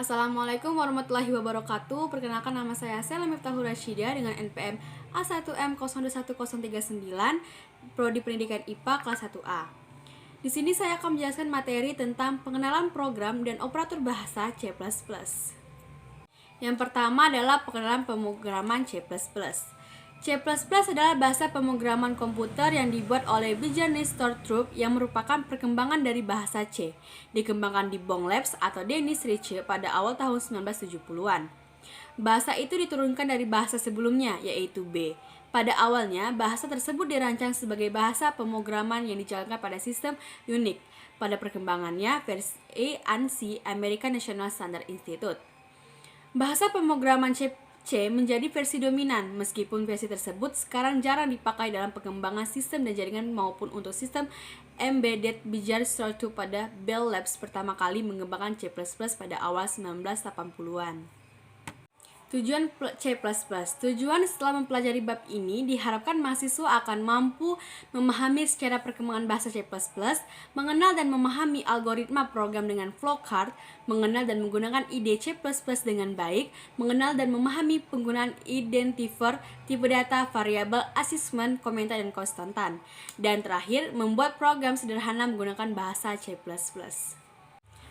Assalamualaikum warahmatullahi wabarakatuh. Perkenalkan, nama saya Sela Miftahul Rasyida dengan NPM A1M021039, Prodi Pendidikan IPA kelas 1A. Di sini saya akan menjelaskan materi tentang pengenalan program dan operator bahasa C++. Yang pertama adalah pengenalan pemrograman C++. C++ adalah bahasa pemrograman komputer yang dibuat oleh Bjarne Stroustrup yang merupakan perkembangan dari bahasa C, dikembangkan di Bong Labs atau Dennis Ritchie pada awal tahun 1970-an. Bahasa itu diturunkan dari bahasa sebelumnya, yaitu B. Pada awalnya, bahasa tersebut dirancang sebagai bahasa pemrograman yang dijalankan pada sistem Unix. Pada perkembangannya, versi ANSI, American National Standard Institute. Bahasa pemrograman C menjadi versi dominan, meskipun versi tersebut sekarang jarang dipakai dalam pengembangan sistem dan jaringan maupun untuk sistem embedded. Bjarne Stroustrup pada Bell Labs pertama kali mengembangkan C++ pada awal 1980-an. Tujuan C++. Tujuan setelah mempelajari bab ini, diharapkan mahasiswa akan mampu memahami secara perkembangan bahasa C++, mengenal dan memahami algoritma program dengan flowchart, mengenal dan menggunakan ide C++ dengan baik, mengenal dan memahami penggunaan identifier, tipe data, variabel, assessment, komentar, dan konstantan. Dan terakhir, membuat program sederhana menggunakan bahasa C++.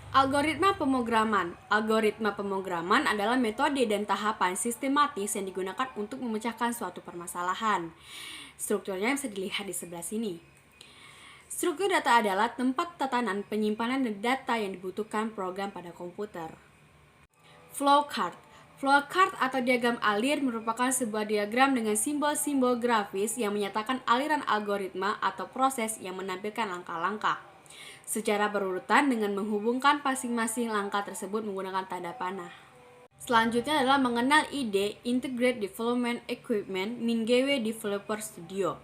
Algoritma pemrograman. Algoritma pemrograman adalah metode dan tahapan sistematis yang digunakan untuk memecahkan suatu permasalahan. Strukturnya bisa dilihat di sebelah sini. Struktur data adalah tempat tatanan penyimpanan data yang dibutuhkan program pada komputer. Flowchart. Flowchart atau diagram alir merupakan sebuah diagram dengan simbol-simbol grafis yang menyatakan aliran algoritma atau proses yang menampilkan langkah-langkah secara berurutan dengan menghubungkan masing-masing langkah tersebut menggunakan tanda panah. Selanjutnya adalah mengenal ide Integrated Development Equipment (MINGW Developer Studio).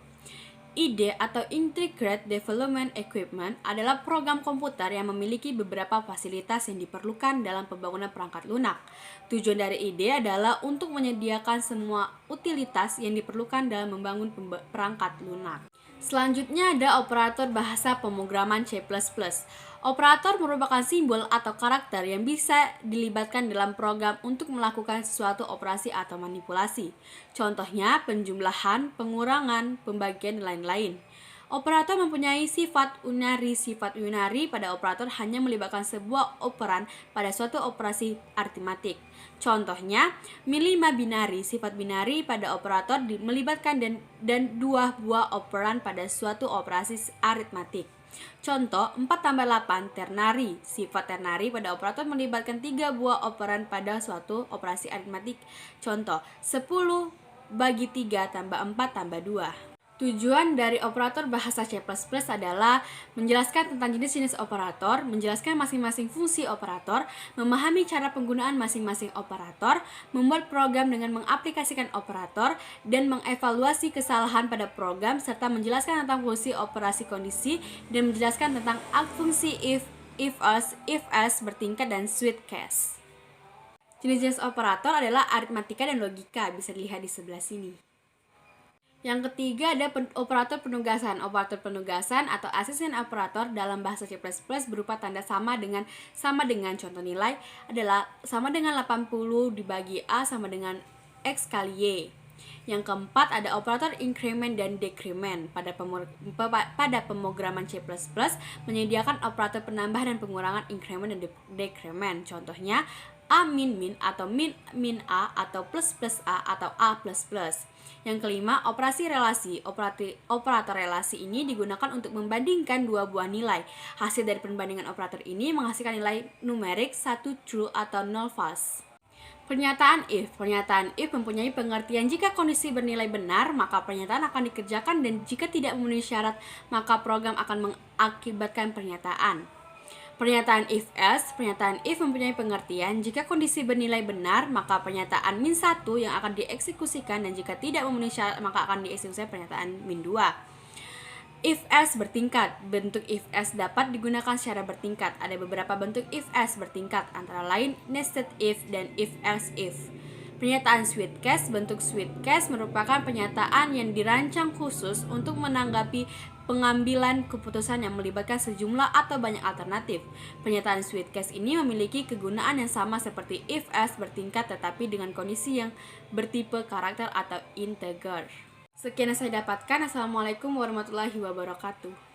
IDE atau Integrated Development Equipment adalah program komputer yang memiliki beberapa fasilitas yang diperlukan dalam pembangunan perangkat lunak. Tujuan dari IDE adalah untuk menyediakan semua utilitas yang diperlukan dalam membangun perangkat lunak. Selanjutnya ada operator bahasa pemrograman C++. Operator merupakan simbol atau karakter yang bisa dilibatkan dalam program untuk melakukan sesuatu operasi atau manipulasi. Contohnya penjumlahan, pengurangan, pembagian, dan lain-lain. Operator mempunyai sifat unary. Sifat unary pada operator hanya melibatkan sebuah operan pada suatu operasi aritmatik. Contohnya, min-5 binary. Sifat binary pada operator melibatkan dan dua buah operan pada suatu operasi aritmatik. Contoh, 4 tambah 8 ternary. Sifat ternary pada operator melibatkan 3 buah operan pada suatu operasi aritmatik. Contoh, 10 bagi 3 tambah 4 tambah 2. Tujuan dari operator bahasa C++ adalah menjelaskan tentang jenis-jenis operator, menjelaskan masing-masing fungsi operator, memahami cara penggunaan masing-masing operator, membuat program dengan mengaplikasikan operator, dan mengevaluasi kesalahan pada program, serta menjelaskan tentang fungsi operasi kondisi, dan menjelaskan tentang fungsi if-else bertingkat, dan switch case. Jenis-jenis operator adalah aritmatika dan logika, bisa dilihat di sebelah sini. Yang ketiga ada operator penugasan. Operator penugasan atau assign operator dalam bahasa C++ berupa tanda sama dengan contoh nilai adalah sama dengan 80 dibagi A sama dengan X kali Y. Yang keempat ada operator increment dan decrement. Pada pemrograman C++ menyediakan operator penambah dan pengurangan increment dan decrement. Contohnya A min min atau min A atau plus A atau A plus. Yang kelima, operasi relasi. Operator relasi ini digunakan untuk membandingkan dua buah nilai. Hasil dari perbandingan operator ini menghasilkan nilai numerik 1 true atau 0 false. Pernyataan if. Pernyataan if mempunyai pengertian jika kondisi bernilai benar, maka pernyataan akan dikerjakan, dan jika tidak memenuhi syarat, maka program akan mengakibatkan pernyataan. Pernyataan if-else. Pernyataan if mempunyai pengertian jika kondisi bernilai benar, maka pernyataan min 1 yang akan dieksekusikan, dan jika tidak memenuhi syarat, maka akan dieksekusikan pernyataan min 2. If-else bertingkat. Bentuk if-else dapat digunakan secara bertingkat. Ada beberapa bentuk if-else bertingkat, antara lain nested if dan if-else if. Pernyataan sweet case. Bentuk sweet case merupakan pernyataan yang dirancang khusus untuk menanggapi pengambilan keputusan yang melibatkan sejumlah atau banyak alternatif. Pernyataan sweet case ini memiliki kegunaan yang sama seperti if else bertingkat, tetapi dengan kondisi yang bertipe karakter atau integer. Sekian yang saya dapatkan. Assalamualaikum warahmatullahi wabarakatuh.